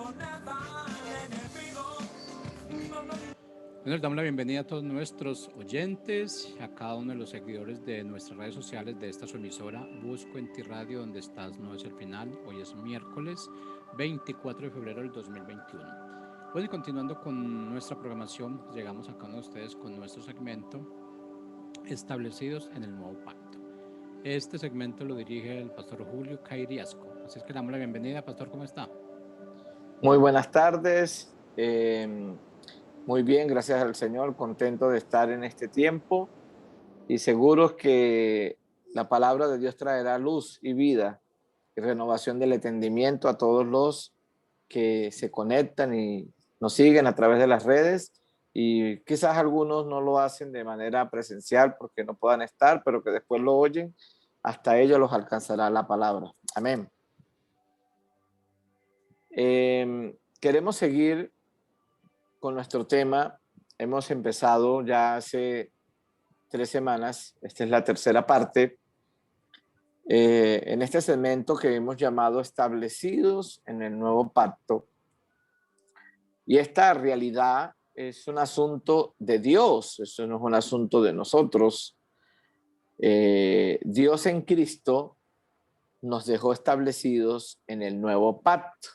Bueno, les damos la bienvenida a todos nuestros oyentes, a cada uno de los seguidores de nuestras redes sociales de esta su emisora Busco en Ti Radio, donde estás no es el final. Hoy es miércoles 24 de febrero del 2021. Bueno, y continuando con nuestra programación, llegamos a cada uno de ustedes con nuestro segmento Establecidos en el Nuevo Pacto. Este segmento lo dirige el pastor Julio Cairiasco. Así es que le damos la bienvenida. Pastor, ¿cómo está? Muy buenas tardes. Muy bien, gracias al Señor, contento de estar en este tiempo y seguros que la palabra de Dios traerá luz y vida y renovación del entendimiento a todos los que se conectan y nos siguen a través de las redes, y quizás algunos no lo hacen de manera presencial porque no puedan estar, pero que después lo oyen, hasta ellos los alcanzará la palabra. Amén. Queremos seguir con nuestro tema. Hemos empezado ya hace 3 semanas, esta es la tercera parte, en este segmento que hemos llamado Establecidos en el Nuevo Pacto. Y esta realidad es un asunto de Dios, eso no es un asunto de nosotros. Dios en Cristo nos dejó establecidos en el Nuevo Pacto.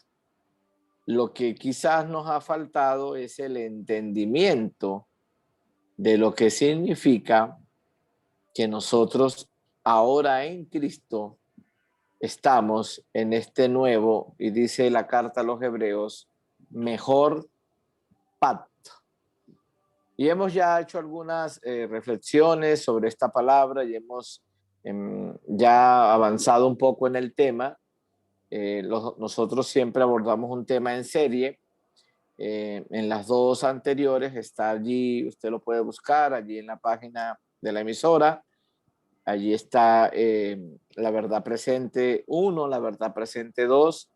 Lo que quizás nos ha faltado es el entendimiento de lo que significa que nosotros ahora en Cristo estamos en este nuevo, y dice la carta a los Hebreos, mejor pacto. Y hemos ya hecho algunas reflexiones sobre esta palabra y hemos ya avanzado un poco en el tema. Nosotros siempre abordamos un tema en serie. En las 2 anteriores está allí, usted lo puede buscar allí en la página de la emisora. Allí está la verdad presente 1, la verdad presente 2.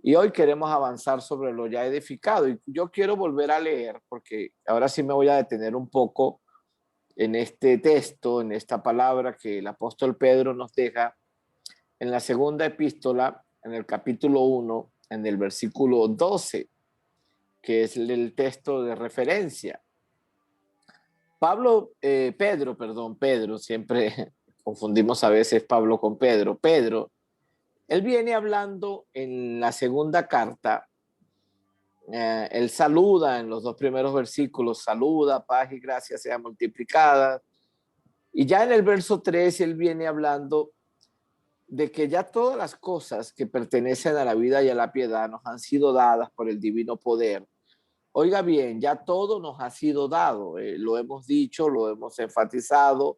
Y hoy queremos avanzar sobre lo ya edificado. Y yo quiero volver a leer, porque ahora sí me voy a detener un poco en este texto, en esta palabra que el apóstol Pedro nos deja en la segunda epístola, en el capítulo 1, en el versículo 12, que es el texto de referencia. Pedro, siempre confundimos a veces Pablo con Pedro. Pedro, él viene hablando en la segunda carta, él saluda en los 2 primeros versículos, saluda, paz y gracia sean multiplicadas. Y ya en el verso 3 él viene hablando de que ya todas las cosas que pertenecen a la vida y a la piedad nos han sido dadas por el divino poder. Oiga bien, ya todo nos ha sido dado, lo hemos dicho, lo hemos enfatizado.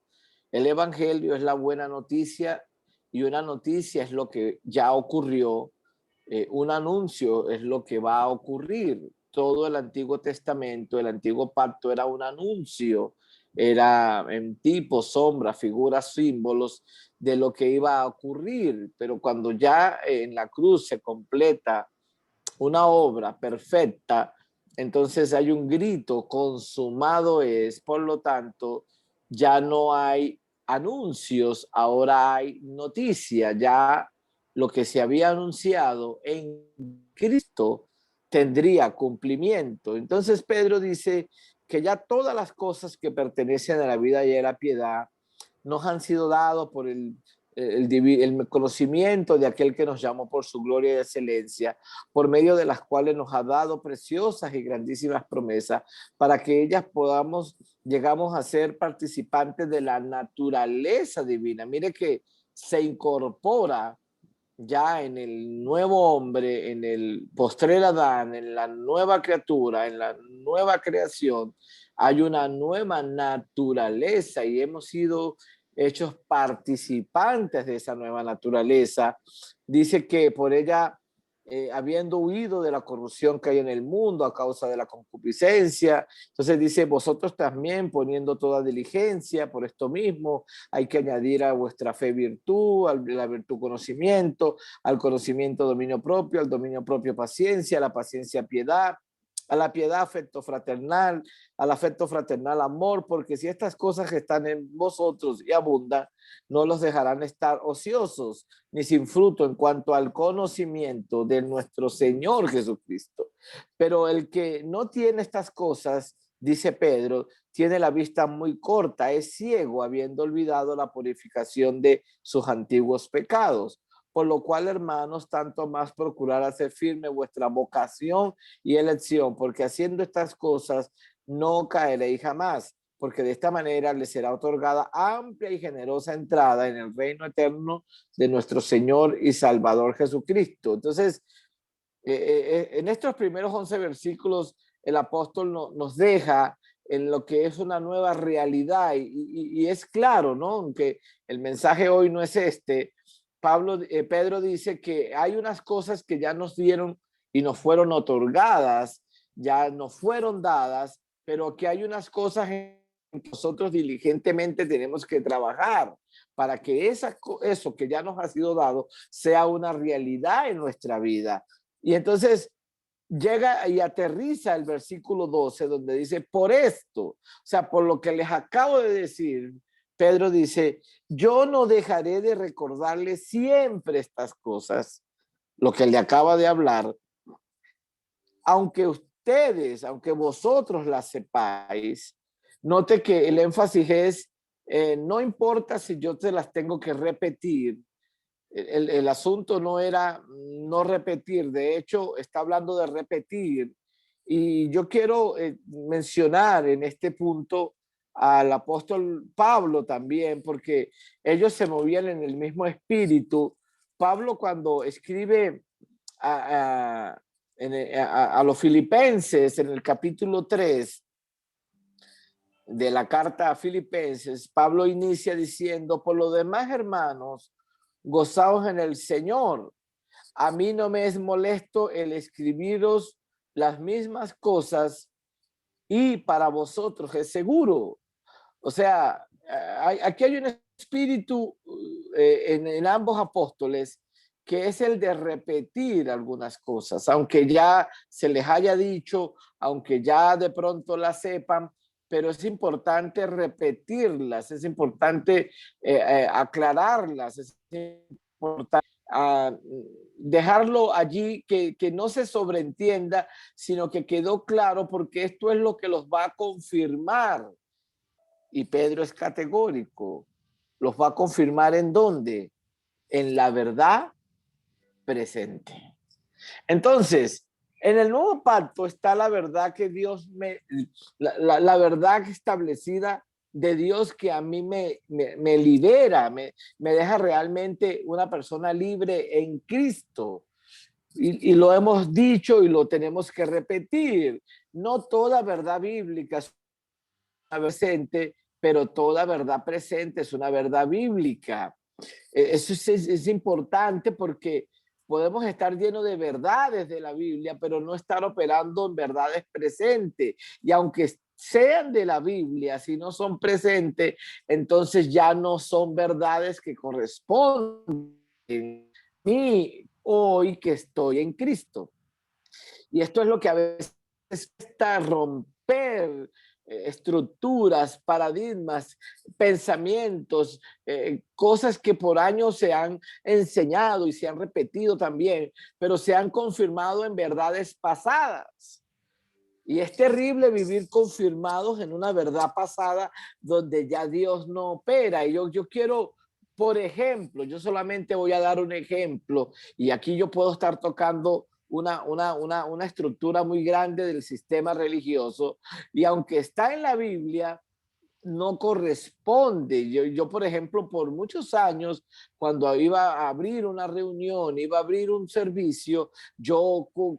El evangelio es la buena noticia, y una noticia es lo que ya ocurrió, un anuncio es lo que va a ocurrir. Todo el Antiguo Testamento, el Antiguo Pacto era un anuncio, era en tipo, sombra, figuras, símbolos de lo que iba a ocurrir, pero cuando ya en la cruz se completa una obra perfecta, entonces hay un grito, consumado es. Por lo tanto, ya no hay anuncios, ahora hay noticia. Ya lo que se había anunciado en Cristo tendría cumplimiento. Entonces Pedro dice que ya todas las cosas que pertenecen a la vida y a la piedad nos han sido dados por el conocimiento de aquel que nos llamó por su gloria y excelencia, por medio de las cuales nos ha dado preciosas y grandísimas promesas, para que ellas llegamos a ser participantes de la naturaleza divina. Mire que se incorpora ya en el nuevo hombre, en el postrer Adán, en la nueva criatura, en la nueva creación, hay una nueva naturaleza y hemos sido hechos participantes de esa nueva naturaleza. Dice que por ella, habiendo huido de la corrupción que hay en el mundo a causa de la concupiscencia, entonces dice, vosotros también poniendo toda diligencia por esto mismo, hay que añadir a vuestra fe virtud, a la virtud conocimiento, al conocimiento dominio propio, al dominio propio paciencia, a la paciencia piedad, a la piedad afecto fraternal, al afecto fraternal amor, porque si estas cosas que están en vosotros y abundan, no los dejarán estar ociosos ni sin fruto en cuanto al conocimiento de nuestro Señor Jesucristo. Pero el que no tiene estas cosas, dice Pedro, tiene la vista muy corta, es ciego, habiendo olvidado la purificación de sus antiguos pecados. Por lo cual, hermanos, tanto más procurar hacer firme vuestra vocación y elección, porque haciendo estas cosas no caeréis jamás, porque de esta manera les será otorgada amplia y generosa entrada en el reino eterno de nuestro Señor y Salvador Jesucristo. Entonces, en estos primeros 11 versículos, el apóstol nos deja en lo que es una nueva realidad y es claro, ¿no? Aunque el mensaje hoy no es este, Pedro dice que hay unas cosas que ya nos dieron y nos fueron otorgadas, ya nos fueron dadas, pero que hay unas cosas en que nosotros diligentemente tenemos que trabajar para que eso que ya nos ha sido dado sea una realidad en nuestra vida. Y entonces llega y aterriza el versículo 12 donde dice, por esto, o sea, por lo que les acabo de decir, Pedro dice, yo no dejaré de recordarles siempre estas cosas, lo que le acaba de hablar, aunque vosotros las sepáis. Note que el énfasis es, no importa si yo te las tengo que repetir. El asunto no era no repetir, de hecho está hablando de repetir. Y yo quiero mencionar en este punto al apóstol Pablo también, porque ellos se movían en el mismo espíritu. Pablo cuando escribe a, a los filipenses en el capítulo 3 de la carta a Filipenses, Pablo inicia diciendo, por lo demás, hermanos, gozaos en el Señor. A mí no me es molesto el escribiros las mismas cosas y para vosotros es seguro. O sea, aquí hay un espíritu en ambos apóstoles que es el de repetir algunas cosas, aunque ya se les haya dicho, aunque ya de pronto las sepan, pero es importante repetirlas, es importante aclararlas, es importante dejarlo allí, que no se sobreentienda, sino que quedó claro, porque esto es lo que los va a confirmar. Y Pedro es categórico. ¿Los va a confirmar en dónde? En la verdad presente. Entonces, en el nuevo pacto está la verdad que Dios la verdad establecida de Dios que a mí me libera, me deja realmente una persona libre en Cristo. Y lo hemos dicho y lo tenemos que repetir. No toda verdad bíblica es presente, pero toda verdad presente es una verdad bíblica. Eso es importante porque podemos estar llenos de verdades de la Biblia, pero no estar operando en verdades presentes. Y aunque sean de la Biblia, si no son presentes, entonces ya no son verdades que corresponden a mí hoy que estoy en Cristo. Y esto es lo que a veces está romper estructuras, paradigmas, pensamientos, cosas que por años se han enseñado y se han repetido también, pero se han confirmado en verdades pasadas. Y es terrible vivir confirmados en una verdad pasada donde ya Dios no opera. Y yo quiero, por ejemplo, yo solamente voy a dar un ejemplo y aquí yo puedo estar tocando una estructura muy grande del sistema religioso y aunque está en la Biblia, no corresponde. Yo, por ejemplo, por muchos años, cuando iba a abrir una reunión, iba a abrir un servicio,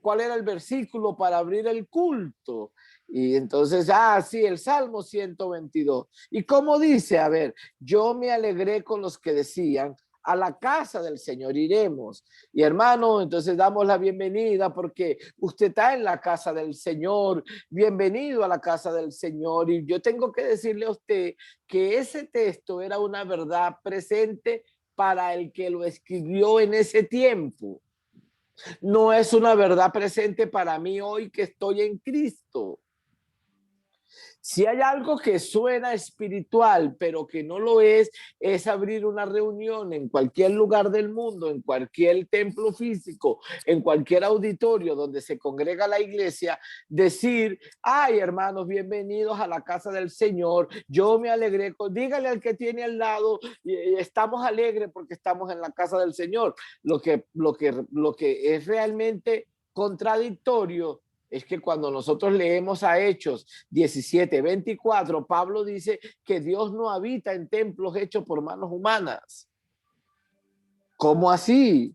¿cuál era el versículo para abrir el culto? Y entonces, sí, el Salmo 122. ¿Y cómo dice? A ver, yo me alegré con los que decían, a la casa del Señor iremos. Y hermano, entonces damos la bienvenida porque usted está en la casa del Señor. Bienvenido a la casa del Señor. Y yo tengo que decirle a usted que ese texto era una verdad presente para el que lo escribió en ese tiempo. No es una verdad presente para mí hoy que estoy en Cristo. Si hay algo que suena espiritual, pero que no lo es abrir una reunión en cualquier lugar del mundo, en cualquier templo físico, en cualquier auditorio donde se congrega la iglesia, decir, ay, hermanos, bienvenidos a la casa del Señor, yo me alegré, dígale al que tiene al lado, estamos alegres porque estamos en la casa del Señor. Lo que es realmente contradictorio es que cuando nosotros leemos a Hechos 17:24, Pablo dice que Dios no habita en templos hechos por manos humanas. ¿Cómo así?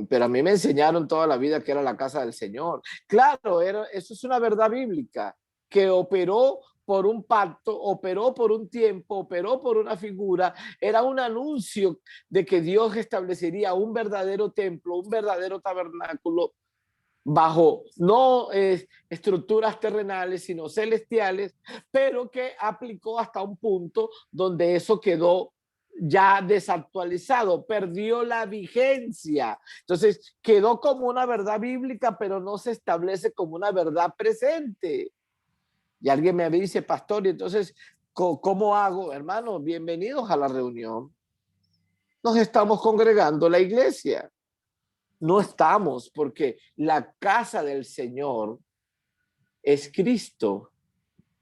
Pero a mí me enseñaron toda la vida que era la casa del Señor. Claro, eso es una verdad bíblica que operó por un pacto, operó por un tiempo, operó por una figura. Era un anuncio de que Dios establecería un verdadero templo, un verdadero tabernáculo bajo no estructuras terrenales, sino celestiales, pero que aplicó hasta un punto donde eso quedó ya desactualizado, perdió la vigencia. Entonces, quedó como una verdad bíblica, pero no se establece como una verdad presente. Y alguien me dice, pastor, y entonces, ¿cómo hago? Hermanos, bienvenidos a la reunión. Nos estamos congregando la iglesia. No estamos, porque la casa del Señor es Cristo.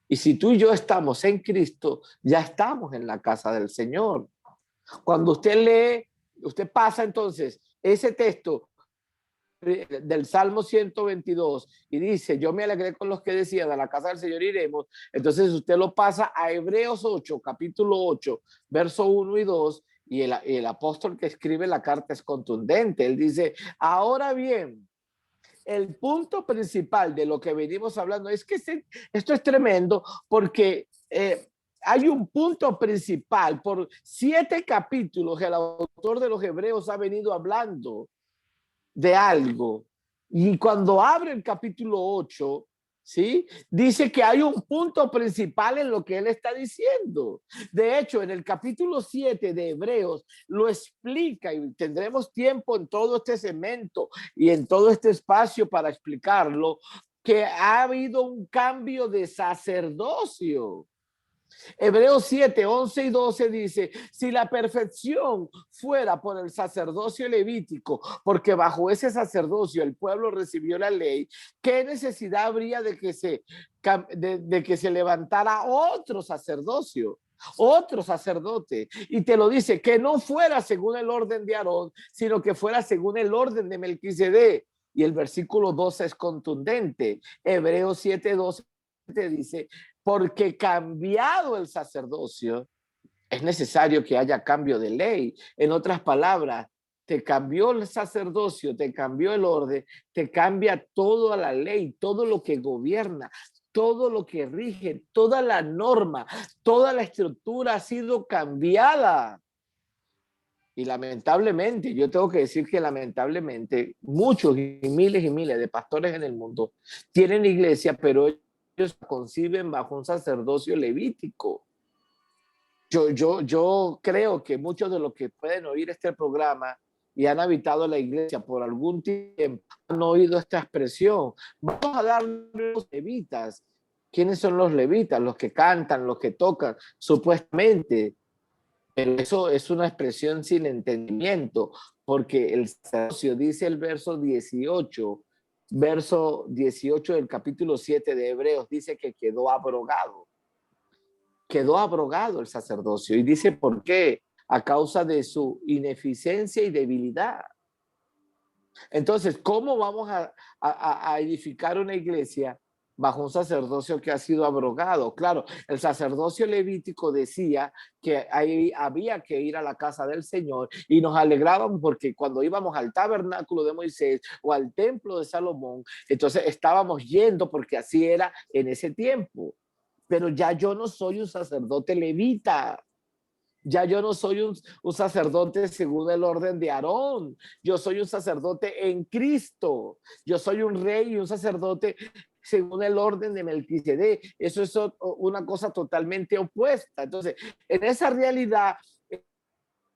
Y si tú y yo estamos en Cristo, ya estamos en la casa del Señor. Cuando usted lee, usted pasa entonces ese texto del Salmo 122 y dice, yo me alegré con los que decían, a la casa del Señor iremos. Entonces usted lo pasa a Hebreos 8, capítulo 8, verso 1 y 2, y el apóstol que escribe la carta es contundente. Él dice, ahora bien, el punto principal de lo que venimos hablando es que esto es tremendo porque hay un punto principal. Por 7 capítulos el autor de los Hebreos ha venido hablando de algo. Y cuando abre el capítulo 8, ¿sí? Dice que hay un punto principal en lo que él está diciendo. De hecho, en el capítulo 7 de Hebreos lo explica y tendremos tiempo en todo este segmento y en todo este espacio para explicarlo, que ha habido un cambio de sacerdocio. Hebreos 7, 11 y 12 dice, si la perfección fuera por el sacerdocio levítico, porque bajo ese sacerdocio el pueblo recibió la ley, ¿qué necesidad habría de que se levantara otro sacerdocio? Otro sacerdote, y te lo dice, que no fuera según el orden de Aarón, sino que fuera según el orden de Melquisedec. Y el versículo 12 es contundente. Hebreos 7:12 te dice, porque cambiado el sacerdocio, es necesario que haya cambio de ley. En otras palabras, te cambió el sacerdocio, te cambió el orden, te cambia toda la ley, todo lo que gobierna, todo lo que rige, toda la norma, toda la estructura ha sido cambiada. Y lamentablemente, yo tengo que decir que lamentablemente muchos y miles de pastores en el mundo tienen iglesia, pero ellos conciben bajo un sacerdocio levítico. Yo creo que muchos de los que pueden oír este programa y han habitado la iglesia por algún tiempo han oído esta expresión. Vamos a darle los levitas. ¿Quiénes son los levitas? Los que cantan, los que tocan, supuestamente. Pero eso es una expresión sin entendimiento, porque el sacerdocio, dice el verso 18 del capítulo 7 de Hebreos, dice que quedó abrogado. Quedó abrogado el sacerdocio. Y dice por qué: a causa de su ineficiencia y debilidad. Entonces, ¿cómo vamos a edificar una iglesia bajo un sacerdocio que ha sido abrogado? Claro, el sacerdocio levítico decía que había que ir a la casa del Señor, y nos alegrábamos porque cuando íbamos al tabernáculo de Moisés o al templo de Salomón, entonces estábamos yendo porque así era en ese tiempo. Pero ya yo no soy un sacerdote levita. Ya yo no soy un sacerdote según el orden de Aarón. Yo soy un sacerdote en Cristo. Yo soy un rey y un sacerdote según el orden de Melquisedec. Eso es una cosa totalmente opuesta. Entonces, en esa realidad,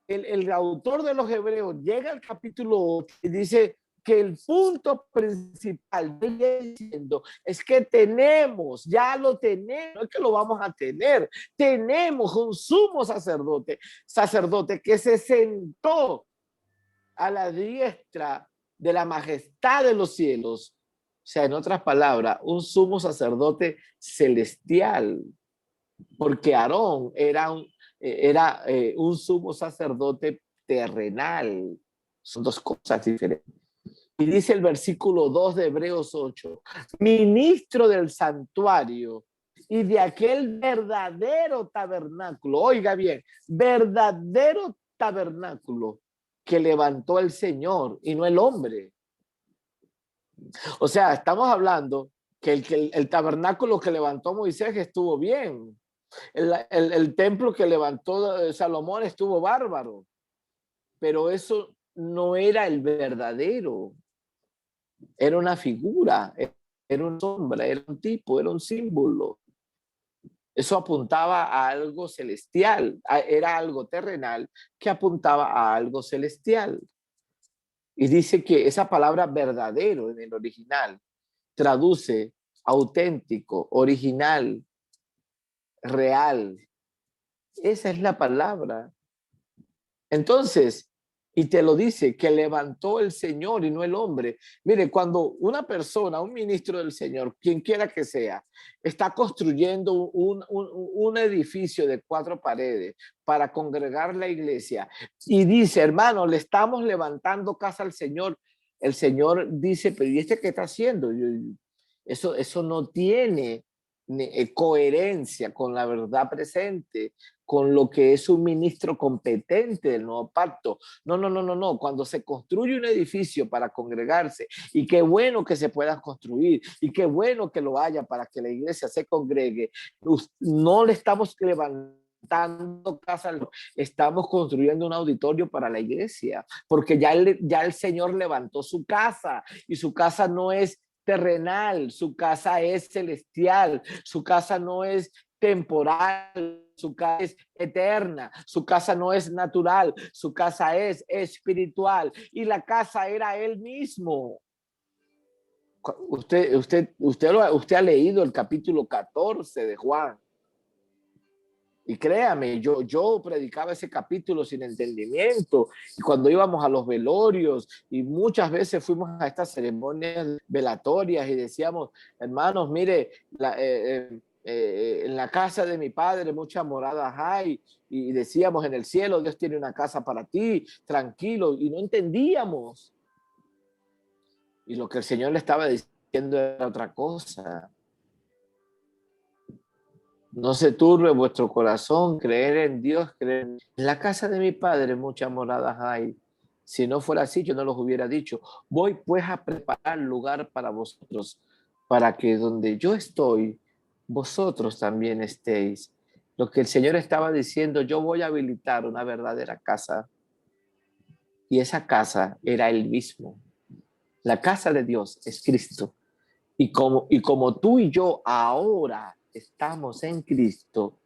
el autor de los Hebreos llega al capítulo 8 y dice que el punto principal diciendo es que tenemos, ya lo tenemos, no es que lo vamos a tener, tenemos un sumo sacerdote que se sentó a la diestra de la majestad de los cielos. O sea, en otras palabras, un sumo sacerdote celestial, porque Aarón era un sumo sacerdote terrenal. Son dos cosas diferentes. Y dice el versículo 2 de Hebreos 8, ministro del santuario y de aquel verdadero tabernáculo, oiga bien, verdadero tabernáculo que levantó el Señor y no el hombre. O sea, estamos hablando que el tabernáculo que levantó Moisés estuvo bien. El templo que levantó Salomón estuvo bárbaro, pero eso no era el verdadero. Era una figura, era una sombra, era un tipo, era un símbolo. Eso apuntaba a algo celestial, era algo terrenal que apuntaba a algo celestial. Y dice que esa palabra verdadero en el original traduce auténtico, original, real. Esa es la palabra. Entonces, y te lo dice, que levantó el Señor y no el hombre. Mire, cuando una persona, un ministro del Señor, quien quiera que sea, está construyendo un edificio de 4 paredes para congregar la iglesia y dice, hermano, le estamos levantando casa al Señor, el Señor dice, pero ¿y este qué está haciendo? Eso no tiene coherencia con la verdad presente, con lo que es un ministro competente del nuevo pacto. No. Cuando se construye un edificio para congregarse, y qué bueno que se pueda construir, y qué bueno que lo haya para que la iglesia se congregue, no le estamos levantando casa, estamos construyendo un auditorio para la iglesia, porque ya el Señor levantó su casa, y su casa no es terrenal, su casa es celestial, su casa no es temporal, su casa es eterna, su casa no es natural, su casa es espiritual, y la casa era él mismo. Usted ha leído el capítulo 14 de Juan. Y créame, yo predicaba ese capítulo sin entendimiento. Y cuando íbamos a los velorios, y muchas veces fuimos a estas ceremonias velatorias y decíamos, hermanos, mire, en la casa de mi padre muchas moradas hay. Y decíamos, en el cielo Dios tiene una casa para ti, tranquilo. Y no entendíamos. Y lo que el Señor le estaba diciendo era otra cosa. No se turbe vuestro corazón, creer en Dios, creer en la casa de mi padre muchas moradas hay. Si no fuera así, yo no los hubiera dicho. Voy pues a preparar lugar para vosotros, para que donde yo estoy, vosotros también estéis. Lo que el Señor estaba diciendo, yo voy a habilitar una verdadera casa. Y esa casa era Él mismo. La casa de Dios es Cristo. Y como tú y yo ahora estamos en Cristo,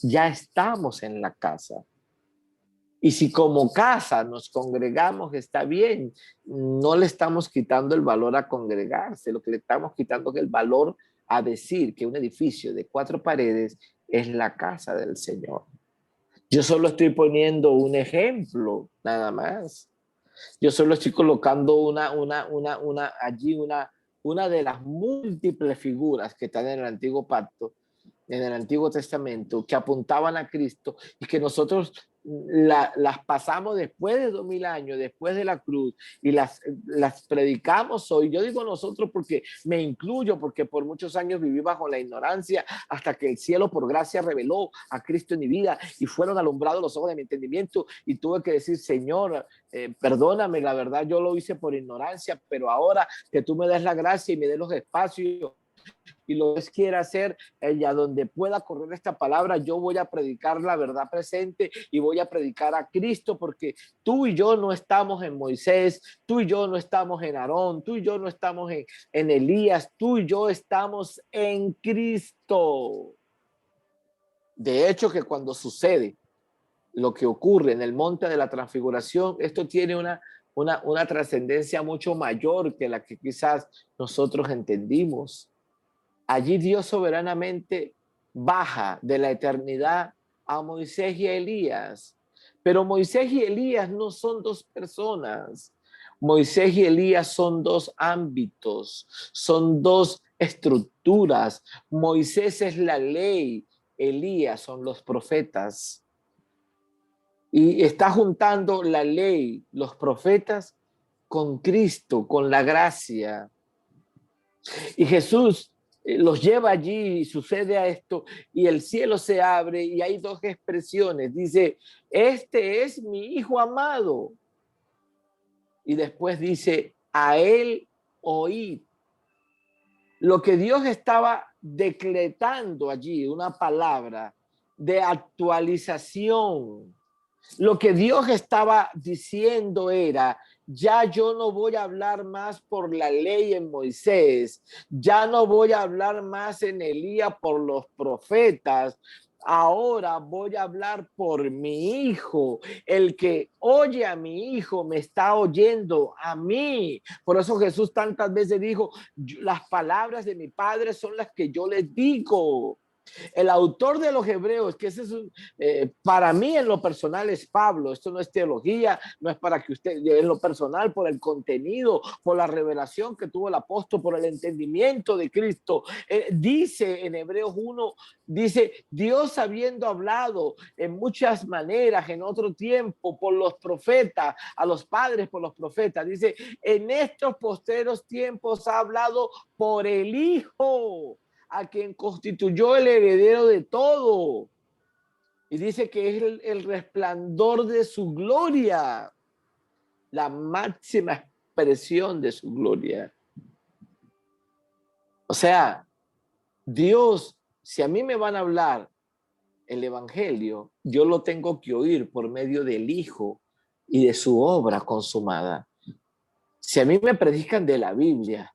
ya estamos en la casa. Y si como casa nos congregamos, está bien. No le estamos quitando el valor a congregarse. Lo que le estamos quitando es el valor a decir que un edificio de 4 paredes es la casa del Señor. Yo solo estoy poniendo un ejemplo, nada más. Yo solo estoy colocando una de las múltiples figuras que están en el Antiguo Pacto, en el Antiguo Testamento, que apuntaban a Cristo y que nosotros las pasamos después de 2000 años, después de la cruz, y las predicamos hoy. Yo digo nosotros porque me incluyo, porque por muchos años viví bajo la ignorancia hasta que el cielo por gracia reveló a Cristo en mi vida y fueron alumbrados los ojos de mi entendimiento y tuve que decir, Señor, perdóname, la verdad yo lo hice por ignorancia, pero ahora que tú me des la gracia y me des los espacios y lo que quiera hacer, a donde pueda correr esta palabra, yo voy a predicar la verdad presente y voy a predicar a Cristo, porque tú y yo no estamos en Moisés, tú y yo no estamos en Aarón, tú y yo no estamos en Elías, tú y yo estamos en Cristo. De hecho, que cuando sucede lo que ocurre en el monte de la transfiguración, esto tiene una trascendencia mucho mayor que la que quizás nosotros entendimos. Allí Dios soberanamente baja de la eternidad a Moisés y a Elías. Pero Moisés y Elías no son dos personas. Moisés y Elías son dos ámbitos, son dos estructuras. Moisés es la ley, Elías son los profetas. Y está juntando la ley, los profetas, con Cristo, con la gracia. Y Jesús los lleva allí y sucede a esto y el cielo se abre y hay dos expresiones. Dice, este es mi hijo amado. Y después dice, a él oíd. Lo que Dios estaba decretando allí, una palabra de actualización. Lo que Dios estaba diciendo era, ya yo no voy a hablar más por la ley en Moisés, ya no voy a hablar más en Elías por los profetas, ahora voy a hablar por mi hijo. El que oye a mi hijo me está oyendo a mí. Por eso Jesús tantas veces dijo, las palabras de mi Padre son las que yo les digo. El autor de los Hebreos, que ese es para mí en lo personal es Pablo, esto no es teología, no es para que usted, en lo personal, por el contenido, por la revelación que tuvo el apóstol, por el entendimiento de Cristo, dice en Hebreos 1, dice, Dios habiendo hablado en muchas maneras, en otro tiempo, por los profetas, a los padres por los profetas, dice, en estos posteros tiempos ha hablado por el Hijo, a quien constituyó el heredero de todo. Y dice que es el resplandor de su gloria, la máxima expresión de su gloria. O sea, Dios, si a mí me van a hablar el evangelio, yo lo tengo que oír por medio del Hijo y de su obra consumada. Si a mí me predican de la Biblia,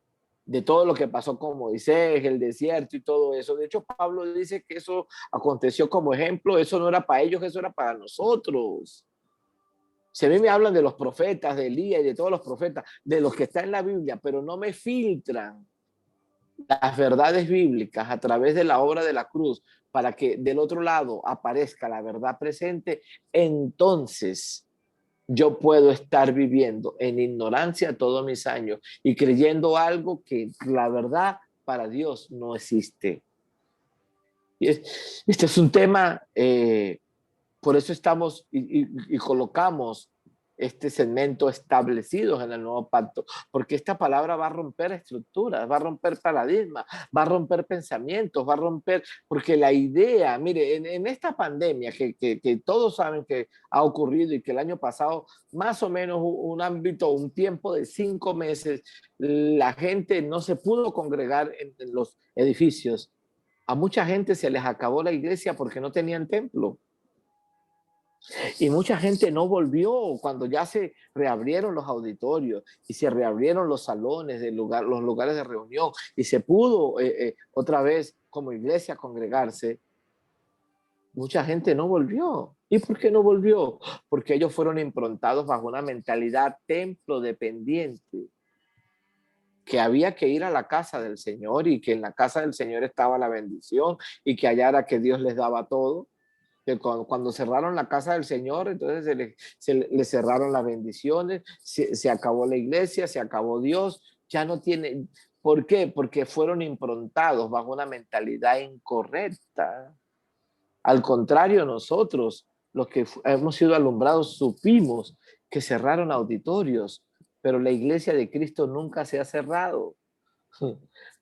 de todo lo que pasó con Moisés, el desierto y todo eso. De hecho, Pablo dice que eso aconteció como ejemplo, eso no era para ellos, eso era para nosotros. Si a mí me hablan de los profetas, de Elías y de todos los profetas, de los que están en la Biblia, pero no me filtran las verdades bíblicas a través de la obra de la cruz para que del otro lado aparezca la verdad presente, entonces yo puedo estar viviendo en ignorancia todos mis años y creyendo algo que la verdad para Dios no existe. Y este es un tema, por eso estamos y colocamos este segmento establecidos en el nuevo pacto, porque esta palabra va a romper estructuras, va a romper paradigmas, va a romper pensamientos, va a romper, porque la idea, mire, en esta pandemia que todos saben que ha ocurrido y que el año pasado, más o menos un ámbito, un tiempo de 5 meses, la gente no se pudo congregar en los edificios. A mucha gente se les acabó la iglesia porque no tenían templo. Y mucha gente no volvió cuando ya se reabrieron los auditorios y se reabrieron los salones, los lugares de reunión y se pudo otra vez como iglesia congregarse. Mucha gente no volvió. ¿Y por qué no volvió? Porque ellos fueron improntados bajo una mentalidad templo dependiente, que había que ir a la casa del Señor y que en la casa del Señor estaba la bendición y que allá era que Dios les daba todo. Que cuando cerraron la casa del Señor, entonces se le cerraron las bendiciones, se acabó la iglesia, se acabó Dios, ya no tiene. ¿Por qué? Porque fueron improntados bajo una mentalidad incorrecta. Al contrario, nosotros, los que hemos sido alumbrados, supimos que cerraron auditorios, pero la iglesia de Cristo nunca se ha cerrado.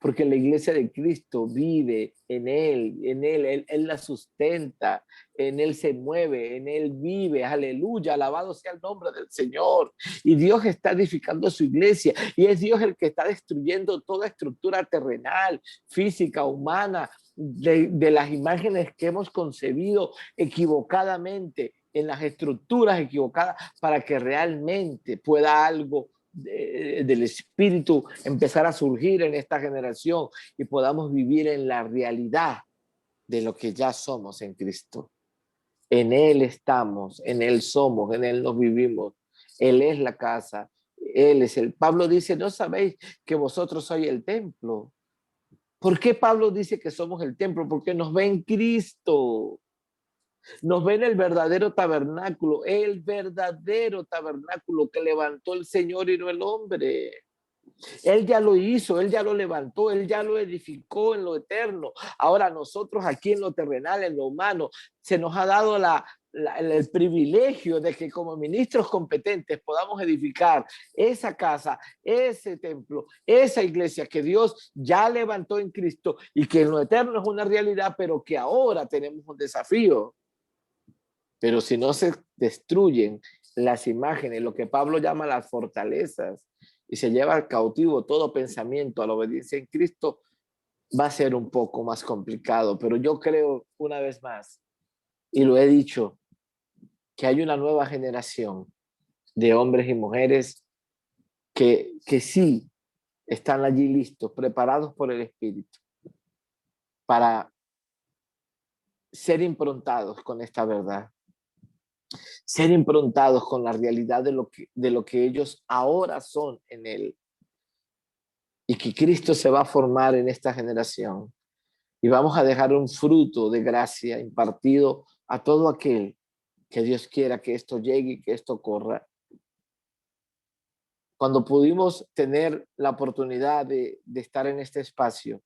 Porque la iglesia de Cristo vive en Él la sustenta, en Él se mueve, en Él vive, aleluya, alabado sea el nombre del Señor. Y Dios está edificando su iglesia y es Dios el que está destruyendo toda estructura terrenal, física, humana, de las imágenes que hemos concebido equivocadamente, en las estructuras equivocadas, para que realmente pueda algo del espíritu empezar a surgir en esta generación y podamos vivir en la realidad de lo que ya somos en Cristo. En Él estamos, en Él somos, en Él nos vivimos, Él es la casa, Él es el... Pablo dice, ¿no sabéis que vosotros sois el templo? ¿Por qué Pablo dice que somos el templo? Porque nos ve en Cristo, nos ve en el verdadero tabernáculo que levantó el Señor y no el hombre. Él ya lo hizo, Él ya lo levantó, Él ya lo edificó en lo eterno. Ahora nosotros aquí en lo terrenal, en lo humano, se nos ha dado el privilegio de que como ministros competentes podamos edificar esa casa, ese templo, esa iglesia que Dios ya levantó en Cristo y que en lo eterno es una realidad, pero que ahora tenemos un desafío. Pero si no se destruyen las imágenes, lo que Pablo llama las fortalezas, y se lleva al cautivo todo pensamiento a la obediencia en Cristo, va a ser un poco más complicado. Pero yo creo, una vez más, y lo he dicho, que hay una nueva generación de hombres y mujeres que sí están allí listos, preparados por el Espíritu, para ser improntados con esta verdad, ser improntados con la realidad de lo que ellos ahora son en Él. Y que Cristo se va a formar en esta generación. Y vamos a dejar un fruto de gracia impartido a todo aquel que Dios quiera que esto llegue y que esto corra. Cuando pudimos tener la oportunidad de estar en este espacio,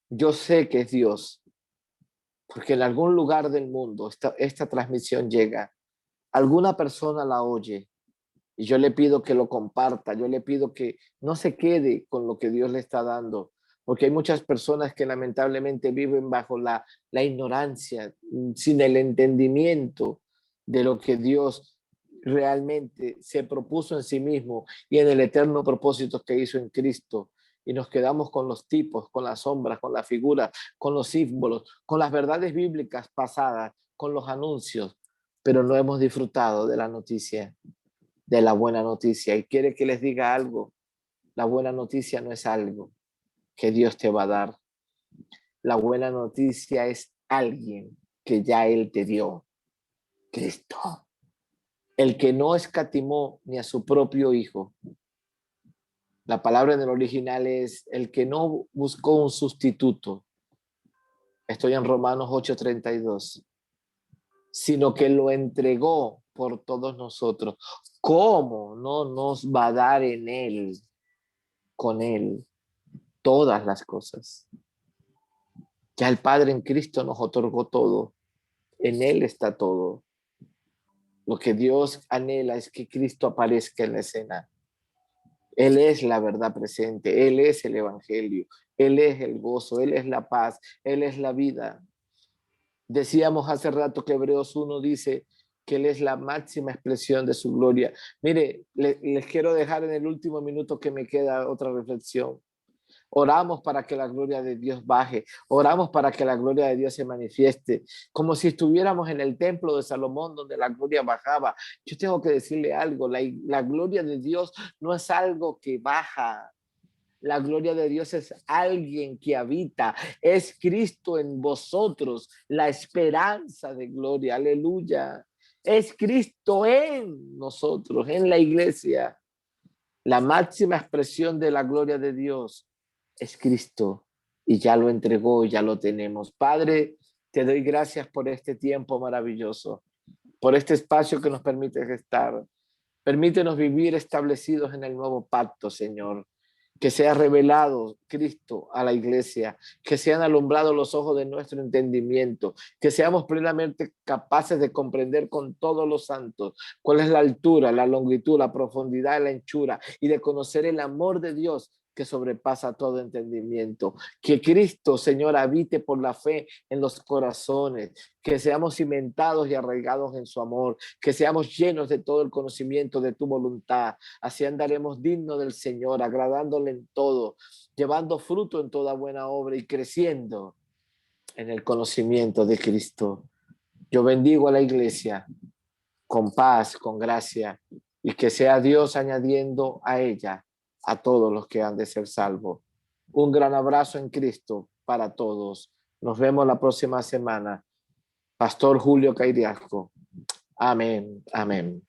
yo sé que es Dios, porque en algún lugar del mundo esta transmisión llega. Alguna persona la oye y yo le pido que lo comparta, yo le pido que no se quede con lo que Dios le está dando, porque hay muchas personas que lamentablemente viven bajo la ignorancia, sin el entendimiento de lo que Dios realmente se propuso en sí mismo y en el eterno propósito que hizo en Cristo. Y nos quedamos con los tipos, con las sombras, con las figuras, con los símbolos, con las verdades bíblicas pasadas, con los anuncios, pero no hemos disfrutado de la noticia, de la buena noticia. Y quiere que les diga algo, la buena noticia no es algo que Dios te va a dar. La buena noticia es alguien que ya Él te dio, Cristo. El que no escatimó ni a su propio Hijo. La palabra en el original es el que no buscó un sustituto. Estoy en Romanos 8:32. Sino que lo entregó por todos nosotros. ¿Cómo no nos va a dar en Él, con Él, todas las cosas? Ya el Padre en Cristo nos otorgó todo. En Él está todo. Lo que Dios anhela es que Cristo aparezca en la escena. Él es la verdad presente, Él es el Evangelio, Él es el gozo, Él es la paz, Él es la vida. Decíamos hace rato que Hebreos 1 dice que Él es la máxima expresión de su gloria. Mire, les quiero dejar en el último minuto que me queda otra reflexión. Oramos para que la gloria de Dios baje, oramos para que la gloria de Dios se manifieste, como si estuviéramos en el templo de Salomón donde la gloria bajaba. Yo tengo que decirle algo, la gloria de Dios no es algo que baja. La gloria de Dios es alguien que habita, es Cristo en vosotros, la esperanza de gloria, aleluya. Es Cristo en nosotros, en la iglesia. La máxima expresión de la gloria de Dios es Cristo y ya lo entregó, ya lo tenemos. Padre, te doy gracias por este tiempo maravilloso, por este espacio que nos permite estar. Permítenos vivir establecidos en el nuevo pacto, Señor. Que sea revelado Cristo a la iglesia, que sean alumbrados los ojos de nuestro entendimiento, que seamos plenamente capaces de comprender con todos los santos cuál es la altura, la longitud, la profundidad, la anchura y de conocer el amor de Dios que sobrepasa todo entendimiento. Que Cristo, Señor, habite por la fe en los corazones, que seamos cimentados y arraigados en su amor, que seamos llenos de todo el conocimiento de tu voluntad. Así andaremos dignos del Señor, agradándole en todo, llevando fruto en toda buena obra y creciendo en el conocimiento de Cristo. Yo bendigo a la iglesia con paz, con gracia, y que sea Dios añadiendo a ella a todos los que han de ser salvos. Un gran abrazo en Cristo para todos. Nos vemos la próxima semana. Pastor Julio Cairiasco. Amén, amén.